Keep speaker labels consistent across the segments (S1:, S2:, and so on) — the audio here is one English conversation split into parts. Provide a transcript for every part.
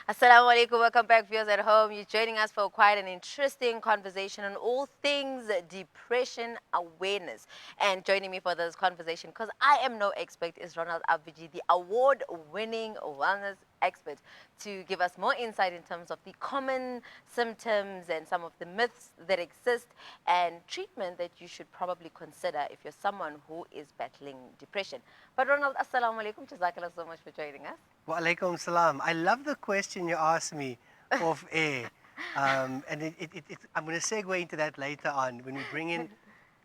S1: Assalamu alaikum, welcome back viewers at home. You're joining us for quite an interesting conversation on all things depression awareness. And joining me for this conversation, because I am no expert, is Ronald Abvajee, the award-winning wellness expert, to give us more insight in terms of the common symptoms and some of the myths that exist and treatment that you should probably consider if you're someone who is battling depression. But Ronald, assalamu alaikum, jazakallah so much for joining us.
S2: Wa alaikum salam. I love the question you asked me off air. I'm going to segue into that later on when we bring in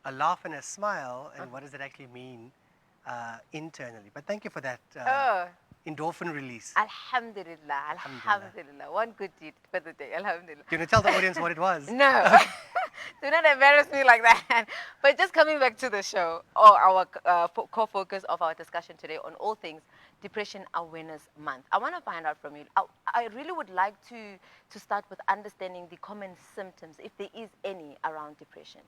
S2: a laugh and a smile and what does it actually mean internally. But thank you for that
S1: Oh,
S2: endorphin release.
S1: Alhamdulillah, Alhamdulillah. One good deed for the day, Alhamdulillah.
S2: Do you want to tell the audience what it was?
S1: No, do not embarrass me like that. But just coming back to the show, or our core focus of our discussion today on all things Depression Awareness Month. I want to find out from you. I really would like to start with understanding the common symptoms, if there is any, around depression.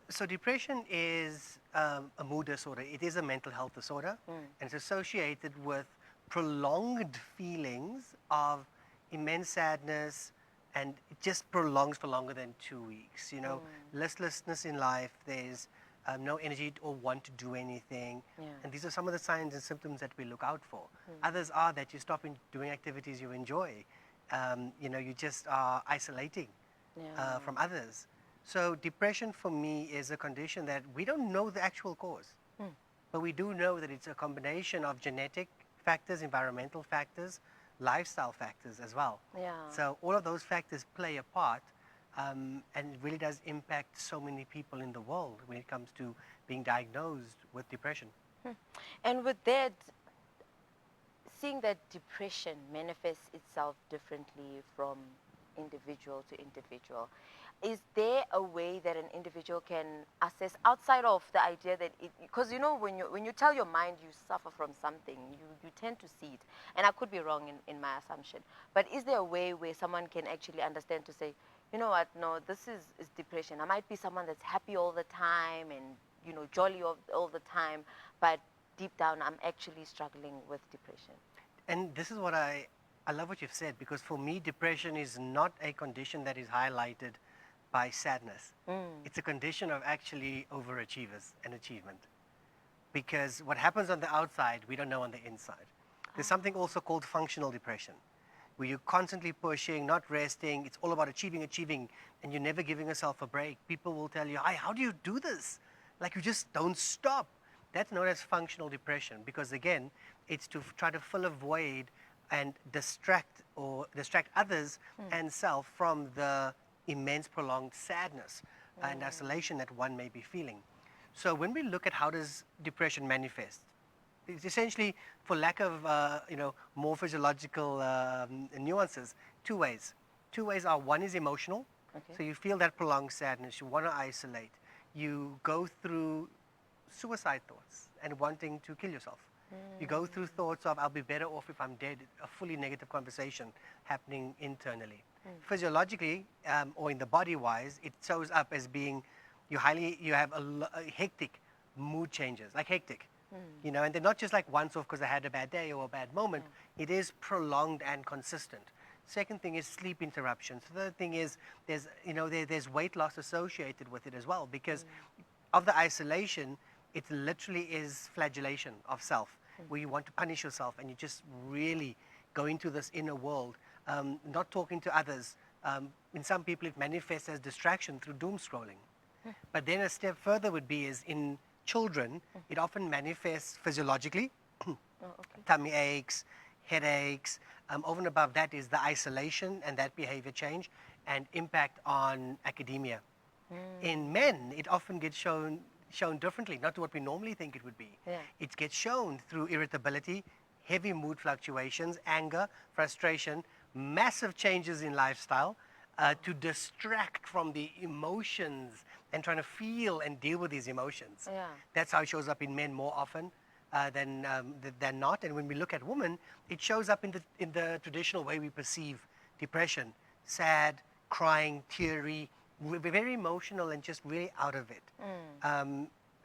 S2: So depression is a mood disorder. It is a mental health disorder, and it's associated with prolonged feelings of immense sadness, and it just prolongs for longer than 2 weeks. Listlessness in life. There's no energy or want to do anything, and these are some of the signs and symptoms that we look out for. Others are that you stop doing activities you enjoy. You just are isolating from others. So depression for me is a condition that we don't know the actual cause, but we do know that it's a combination of genetic factors, environmental factors, lifestyle factors as well. So all of those factors play a part, and it really does impact so many people in the world when it comes to being diagnosed with depression.
S1: And with that, seeing that depression manifests itself differently from individual to individual, is there a way that an individual can assess outside of the idea that because when you tell your mind you suffer from something, you tend to see it, and I could be wrong in my assumption, but is there a way where someone can actually understand to say, you know what, no, this is depression. I might be someone that's happy all the time and jolly all the time, but deep down I'm actually struggling with depression.
S2: And this is what I love what you've said, because for me depression is not a condition that is highlighted by sadness. It's a condition of actually overachievers and achievement. Because what happens on the outside, we don't know on the inside. There's something also called functional depression, where you're constantly pushing, not resting. It's all about achieving, and you're never giving yourself a break. People will tell you, "Hey, how do you do this? Like, you just don't stop." That's known as functional depression, because again, it's to try to fill a void and distract others and self from the immense prolonged sadness and isolation that one may be feeling. So when we look at how does depression manifest, it's essentially, for lack of more physiological nuances, two ways. Two ways are: one is emotional, so you feel that prolonged sadness, you want to isolate, you go through suicide thoughts and wanting to kill yourself. You go through thoughts of, I'll be better off if I'm dead, a fully negative conversation happening internally. Physiologically, or in the body wise, it shows up as being you have a hectic mood changes, like hectic. And they're not just like once off because I had a bad day or a bad moment. It is prolonged and consistent. Second thing is sleep interruptions. Third thing is there's weight loss associated with it as well, because of the isolation. It literally is flagellation of self, where you want to punish yourself and you just really go into this inner world, not talking to others. In some people it manifests as distraction through doom scrolling. But then a step further would be is in children, it often manifests physiologically, tummy aches, headaches. Over and above that is the isolation and that behavior change and impact on academia. In men, it often gets shown differently, not to what we normally think it would be. It gets shown through irritability, heavy mood fluctuations, anger, frustration, massive changes in lifestyle, to distract from the emotions and trying to feel and deal with these emotions. That's how it shows up in men more often than not. And when we look at women, it shows up in the traditional way we perceive depression: sad, crying, teary, very emotional, and just really out of it.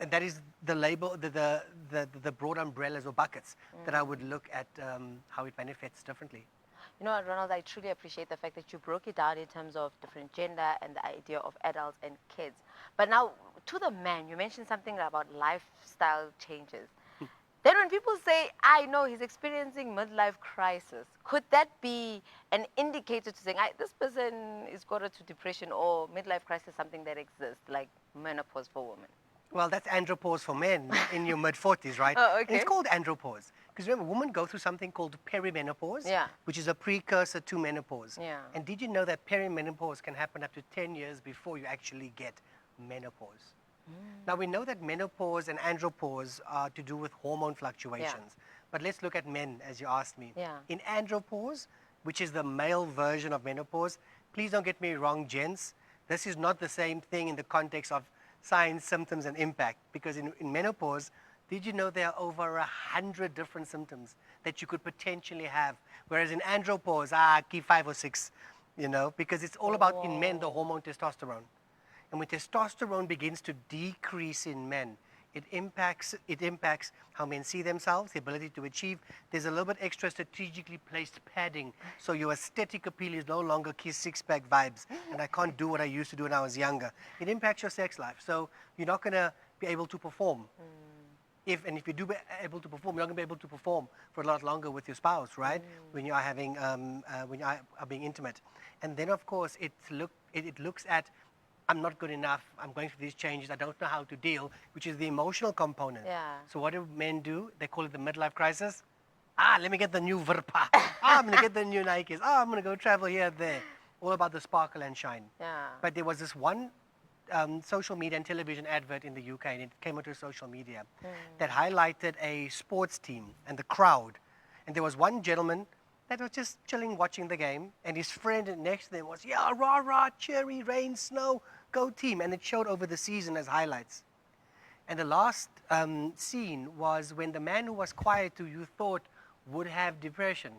S2: And that is the label, the broad umbrellas or buckets that I would look at how it manifests differently.
S1: You know what, Ronald, I truly appreciate the fact that you broke it down in terms of different gender and the idea of adults and kids. But now, to the man, you mentioned something about lifestyle changes. Then when people say, I know he's experiencing midlife crisis, could that be an indicator to saying, this person is got to depression or midlife crisis, something that exists, like menopause for women?
S2: Well, that's andropause for men in your mid-40s, right?
S1: Oh,
S2: And it's
S1: okay.
S2: called andropause because remember, women go through something called perimenopause,
S1: Yeah.
S2: which is a precursor to menopause.
S1: Yeah.
S2: And did you know that perimenopause can happen up to 10 years before you actually get menopause? Now, we know that menopause and andropause are to do with hormone fluctuations. But let's look at men, as you asked me.
S1: Yeah.
S2: In andropause, which is the male version of menopause, please don't get me wrong, gents. This is not the same thing in the context of signs, symptoms, and impact. Because in menopause, did you know there are over 100 different symptoms that you could potentially have? Whereas in andropause, keep 5 or 6, because it's all about, in men, the hormone testosterone. And when testosterone begins to decrease in men, it impacts how men see themselves, the ability to achieve. There's a little bit extra strategically placed padding, so your aesthetic appeal is no longer kiss six-pack vibes, and I can't do what I used to do when I was younger. It impacts your sex life, so you're not going to be able to perform. If you do be able to perform, you're not going to be able to perform for a lot longer with your spouse, right? When you are having, when you are being intimate. And then, of course, it looks at, I'm not good enough, I'm going through these changes, I don't know how to deal, which is the emotional component.
S1: Yeah.
S2: So what do men do? They call it the midlife crisis. Let me get the new Verpa. I'm going to get the new Nikes. I'm going to go travel here, there. All about the sparkle and shine.
S1: Yeah.
S2: But there was this one social media and television advert in the UK, and it came onto social media, that highlighted a sports team and the crowd. And there was one gentleman that was just chilling, watching the game, and his friend next to them was, yeah, rah, rah, cherry, rain, snow, go team. And it showed over the season as highlights. And the last scene was when the man who was quiet, who you thought would have depression,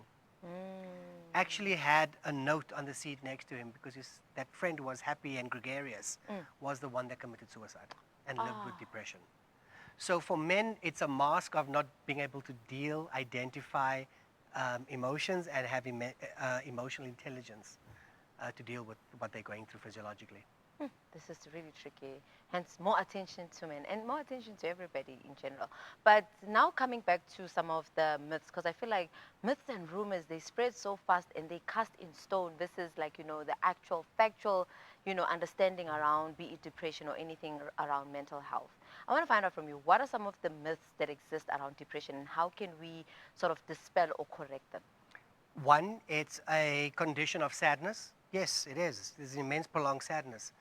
S2: actually had a note on the seat next to him because that friend who was happy and gregarious was the one that committed suicide and lived with depression. So for men, it's a mask of not being able to deal, identify emotions and have emotional intelligence to deal with what they're going through physiologically.
S1: This is really tricky. Hence, more attention to men and more attention to everybody in general. But now coming back to some of the myths, because I feel like myths and rumors, they spread so fast and they cast in stone versus like, the actual factual, understanding around, be it depression or anything around mental health. I want to find out from you, what are some of the myths that exist around depression and how can we sort of dispel or correct them?
S2: One, it's a condition of sadness. Yes, it is. There's immense prolonged sadness.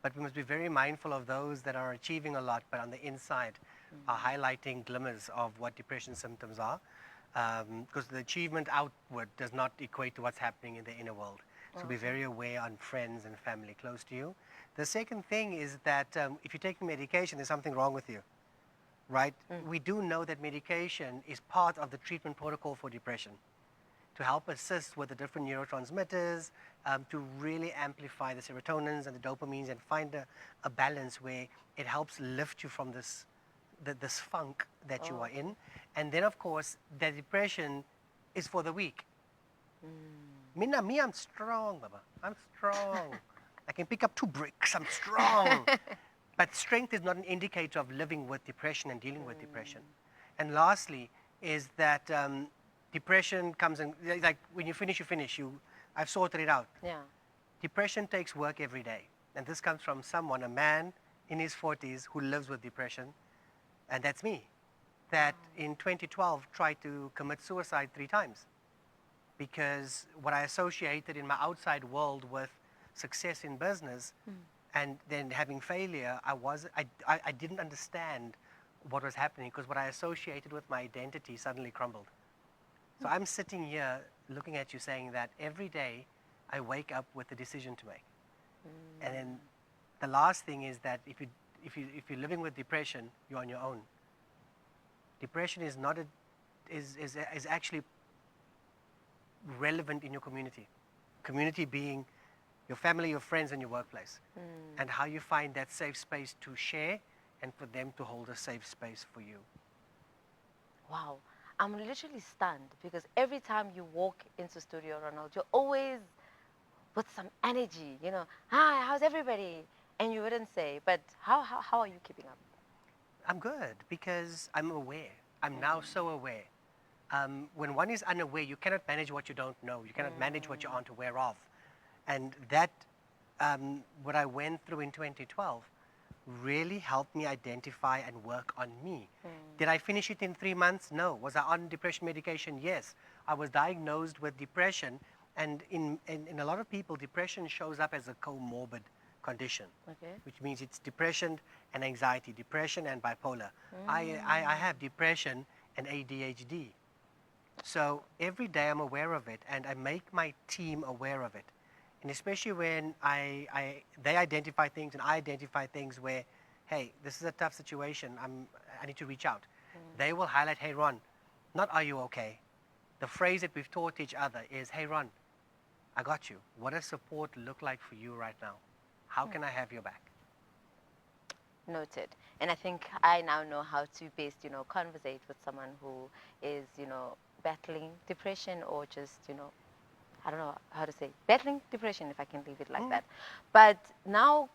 S2: But we must be very mindful of those that are achieving a lot, but on the inside are highlighting glimmers of what depression symptoms are. Because the achievement outward does not equate to what's happening in the inner world. So be very aware on friends and family close to you. The second thing is that if you're taking medication, there's something wrong with you, right? We do know that medication is part of the treatment protocol for depression, to help assist with the different neurotransmitters, to really amplify the serotonins and the dopamines and find a balance where it helps lift you from this funk that you are in. And then, of course, the depression is for the weak. Me, I'm strong, Baba. I'm strong. I can pick up 2 bricks. I'm strong. But strength is not an indicator of living with depression and dealing with depression. And lastly is that depression comes in, like when you finish, I've sorted it out.
S1: Yeah.
S2: Depression takes work every day. And this comes from a man in his 40s who lives with depression. And that's me. That in 2012 tried to commit suicide 3 times. Because what I associated in my outside world with success in business and then having failure, I didn't understand what was happening because what I associated with my identity suddenly crumbled. So I'm sitting here looking at you saying that every day I wake up with a decision to make. And then the last thing is that if you're living with depression, you're on your own. Depression is not is actually relevant in your community. Community being your family, your friends, and your workplace. And how you find that safe space to share and for them to hold a safe space for you.
S1: Wow. I'm literally stunned because every time you walk into studio, Ronald, you're always with some energy, hi, how's everybody? And you wouldn't say, but how are you keeping up?
S2: I'm good because I'm aware. I'm now so aware. When one is unaware, you cannot manage what you don't know. You cannot manage what you aren't aware of. And that, what I went through in 2012, really helped me identify and work on me. Did I finish it in 3 months? No. Was I on depression medication? Yes. I was diagnosed with depression, and in a lot of people, depression shows up as a comorbid condition,
S1: Okay.
S2: which means it's depression and anxiety, depression and bipolar. I have depression and ADHD. So every day I'm aware of it, and I make my team aware of it. And especially when they identify things and I identify things where, hey, this is a tough situation, I need to reach out. They will highlight, hey, Ron, not are you okay? The phrase that we've taught each other is, hey, Ron, I got you. What does support look like for you right now? How can I have your back?
S1: Noted. And I think I now know how to best, conversate with someone who is, battling depression or just, I don't know how to say, battling depression, if I can leave it like that. But now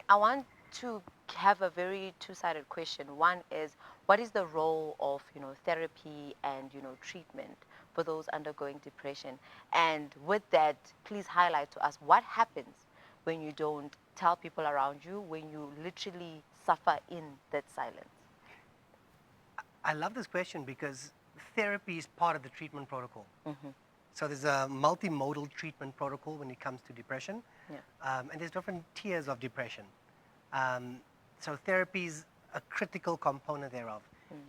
S1: I want to have a very two-sided question. One is, what is the role of, therapy and, treatment for those undergoing depression? And with that, please highlight to us what happens when you don't tell people around you, when you literally suffer in that silence.
S2: I love this question because therapy is part of the treatment protocol.
S1: Mm-hmm.
S2: So there's a multimodal treatment protocol when it comes to depression.
S1: Yeah.
S2: And there's different tiers of depression. So therapy is a critical component thereof.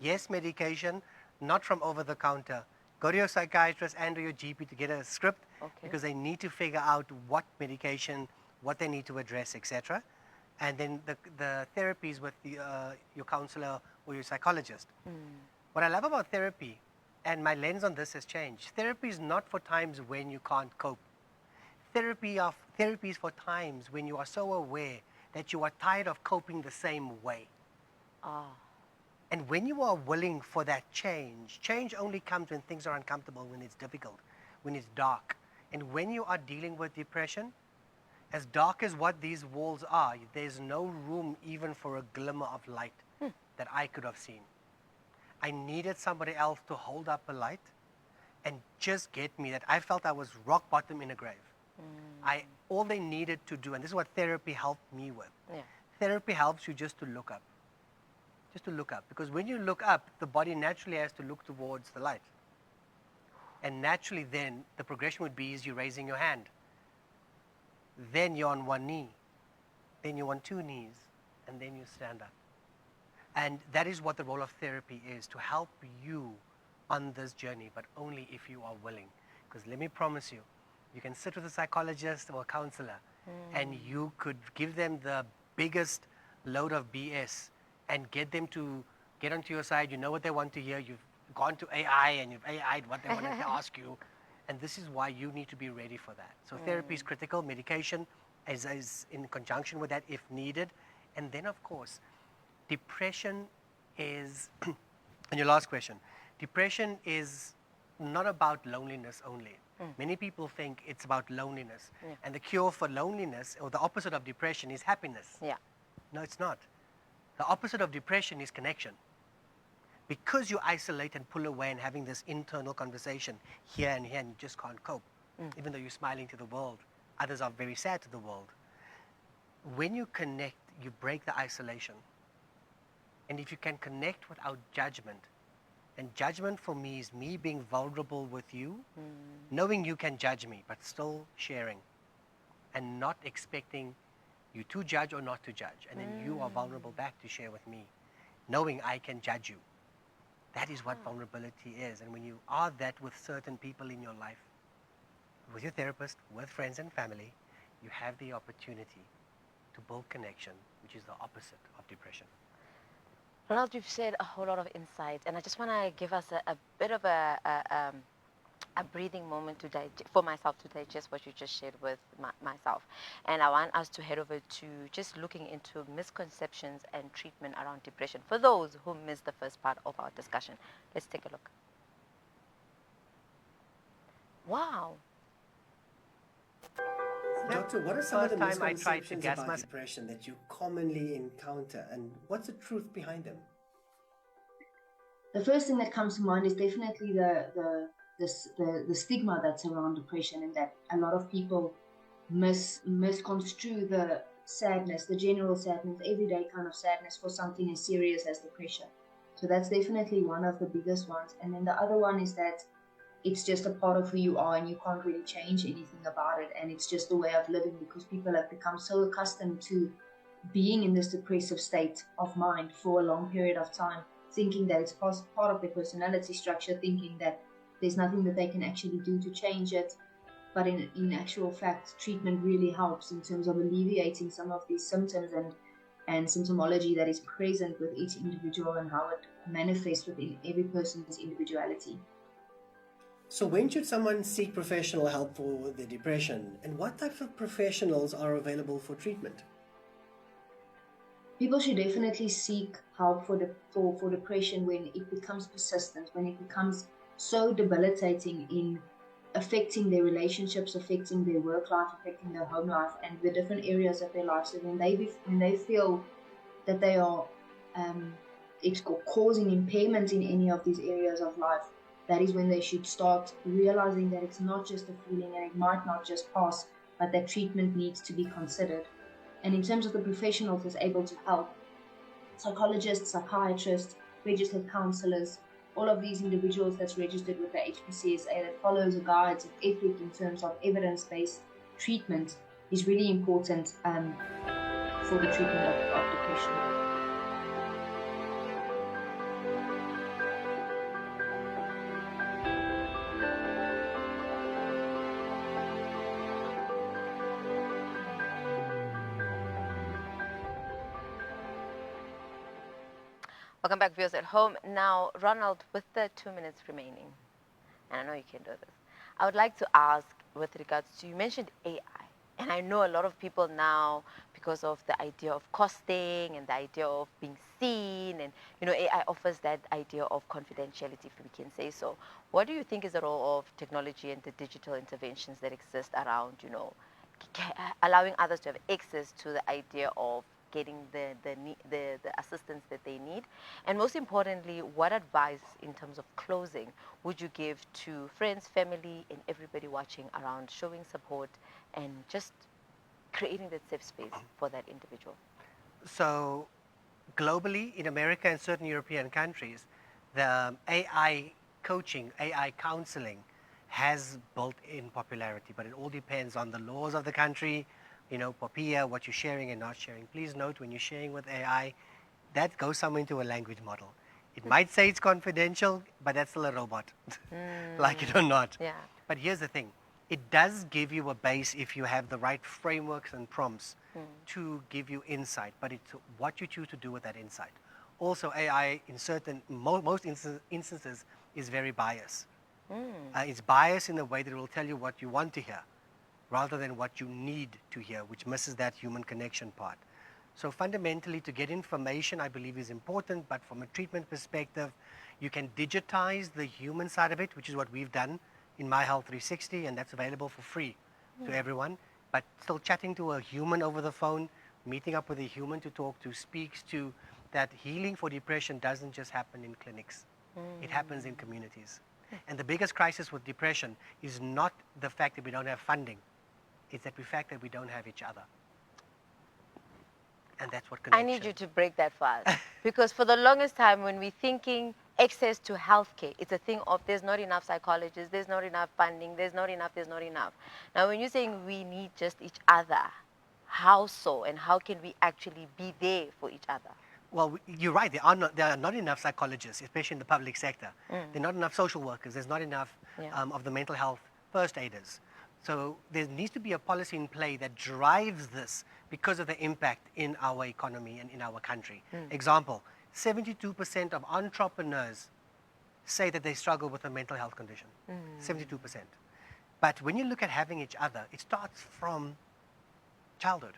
S2: Yes, medication, not from over the counter. Go to your psychiatrist and or your GP to get a script because they need to figure out what medication, what they need to address, etc. And then the therapies with your counselor or your psychologist. What I love about therapy, and my lens on this has changed, therapy is not for times when you can't cope. Therapy is for times when you are so aware that you are tired of coping the same way.
S1: Ah.
S2: And when you are willing for that change, change only comes when things are uncomfortable, when it's difficult, when it's dark. And when you are dealing with depression, as dark as what these walls are, there's no room even for a glimmer of light that I could have seen. I needed somebody else to hold up a light and just get me that I felt I was rock bottom in a grave. All they needed to do, and this is what therapy helped me with.
S1: Yeah.
S2: Therapy helps you just to look up. Just to look up. Because when you look up, the body naturally has to look towards the light. And naturally then, the progression would be is you raising your hand. Then you're on one knee. Then you're on two knees. And then you stand up. And that is what the role of therapy is, to help you on this journey, but only if you are willing. Because let me promise you, you can sit with a psychologist or a counselor and you could give them the biggest load of BS and get them to get onto your side. You know what they want to hear. You've gone to AI and you've AI'd what they wanted to ask you. And this is why you need to be ready for that. So therapy is critical. Medication is in conjunction with that if needed. And then, of course, depression is, and your last question, depression is not about loneliness only. Many people think it's about loneliness.
S1: Yeah.
S2: And the cure for loneliness, or the opposite of depression, is happiness.
S1: Yeah.
S2: No, it's not. The opposite of depression is connection. Because you isolate and pull away and having this internal conversation here and here and you just can't cope, even though you're smiling to the world. Others are very sad to the world. When you connect, you break the isolation. And if you can connect without judgment, and judgment for me is me being vulnerable with you, knowing you can judge me, but still sharing, and not expecting you to judge or not to judge. And then you are vulnerable back to share with me, knowing I can judge you. That is what vulnerability is. And when you are that with certain people in your life, with your therapist, with friends and family, you have the opportunity to build connection, which is the opposite of depression.
S1: Ronald, you've shared a whole lot of insight, and I just want to give us a bit of a breathing moment to for myself to digest what you just shared with myself. And I want us to head over to just looking into misconceptions and treatment around depression for those who missed the first part of our discussion. Let's take a look. Wow.
S3: Doctor, what are some of
S2: First
S3: the
S2: time I tried to
S3: misconceptions
S2: gas
S3: about
S2: myself.
S3: depression that you commonly encounter, and what's the truth behind them?
S4: The first thing that comes to mind is definitely the stigma that's around depression, and that a lot of people misconstrue the sadness, the general sadness, everyday kind of sadness, for something as serious as depression. So that's definitely one of the biggest ones. And then the other one is that it's just a part of who you are and you can't really change anything about it, and it's just a way of living, because people have become so accustomed to being in this depressive state of mind for a long period of time, thinking that it's part of their personality structure, thinking that there's nothing that they can actually do to change it. But in actual fact, treatment really helps in terms of alleviating some of these symptoms and symptomology that is present with each individual and how it manifests within every person's individuality.
S3: So, when should someone seek professional help for their depression, and what types of professionals are available for treatment?
S4: People should definitely seek help for depression when it becomes persistent, when it becomes so debilitating in affecting their relationships, affecting their work life, affecting their home life, and the different areas of their life. So when they feel that they are it's causing impairment in any of these areas of life, that is when they should start realizing that it's not just a feeling and it might not just pass, but that treatment needs to be considered. And in terms of the professionals that's able to help, psychologists, psychiatrists, registered counselors, all of these individuals that's registered with the HPCSA, that follows a guides of ethic in terms of evidence-based treatment, is really important for the treatment of depression.
S1: Welcome back, viewers at home. Now, Ronald, with the 2 minutes remaining, and I know you can do this, I would like to ask with regards to, you mentioned AI, and I know a lot of people now, because of the idea of costing and the idea of being seen, and AI offers that idea of confidentiality, if we can say so. What do you think is the role of technology and the digital interventions that exist around, allowing others to have access to the idea of getting the assistance that they need? And most importantly, what advice in terms of closing would you give to friends, family, and everybody watching around showing support and just creating that safe space for that individual?
S2: So globally, in America and certain European countries, the AI coaching, AI counseling has built in popularity, but it all depends on the laws of the country, POPIA, what you're sharing and not sharing. Please note, when you're sharing with AI, that goes somewhere into a language model. It might say it's confidential, but that's still a robot, like it or not.
S1: Yeah.
S2: But here's the thing. It does give you a base if you have the right frameworks and prompts to give you insight, but it's what you choose to do with that insight. Also, AI in most instances is very biased. It's biased in the way that it will tell you what you want to hear rather than what you need to hear, which misses that human connection part. So fundamentally, to get information, I believe, is important, but from a treatment perspective, you can digitize the human side of it, which is what we've done in My Health 360, and that's available for free to everyone. But still chatting to a human over the phone, meeting up with a human to talk to, speaks to that healing for depression doesn't just happen in clinics. It happens in communities. And the biggest crisis with depression is not the fact that we don't have funding. It's the fact that we don't have each other. And that's what connection.
S1: I need you to break that for us. Because for the longest time, when we're thinking access to healthcare, it's a thing of there's not enough psychologists, there's not enough funding, there's not enough. Now, when you're saying we need just each other, how so? And how can we actually be there for each other?
S2: Well, you're right. There are not enough psychologists, especially in the public sector. There are not enough social workers. There's not enough of the mental health first aiders. So there needs to be a policy in play that drives this because of the impact in our economy and in our country. Example, 72% of entrepreneurs say that they struggle with a mental health condition. 72%. But when you look at having each other, it starts from childhood.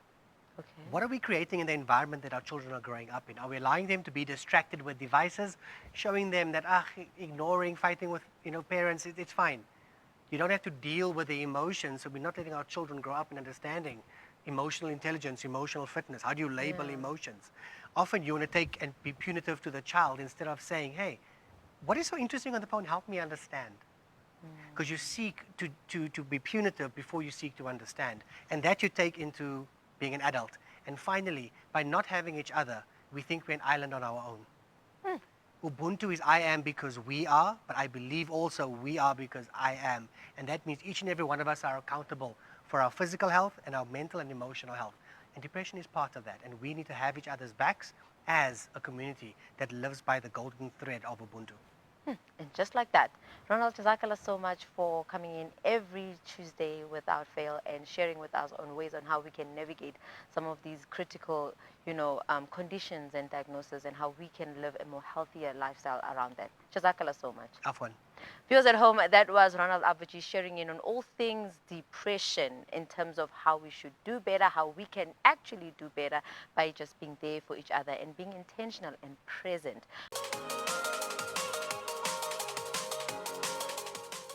S1: Okay.
S2: What are we creating in the environment that our children are growing up in? Are we allowing them to be distracted with devices, showing them that ignoring, fighting with parents, it's fine? You don't have to deal with the emotions, so we're not letting our children grow up in understanding emotional intelligence, emotional fitness. How do you label
S1: Yeah.
S2: emotions? Often you want to take and be punitive to the child instead of saying, hey, what is so interesting on the phone? Help me understand. Because you seek to be punitive before you seek to understand. And that you take into being an adult. And finally, by not having each other, we think we're an island on our own. Ubuntu is I am because we are, but I believe also we are because I am. And that means each and every one of us are accountable for our physical health and our mental and emotional health. And depression is part of that. And we need to have each other's backs as a community that lives by the golden thread of Ubuntu.
S1: And just like that, Ronald, jazakallah so much for coming in every Tuesday without fail and sharing with us on ways on how we can navigate some of these critical, conditions and diagnoses, and how we can live a more healthier lifestyle around that. Jazakallah so much.
S2: Afwan.
S1: Viewers at home, that was Ronald Abvajee sharing in on all things depression in terms of how we should do better, how we can actually do better by just being there for each other and being intentional and present.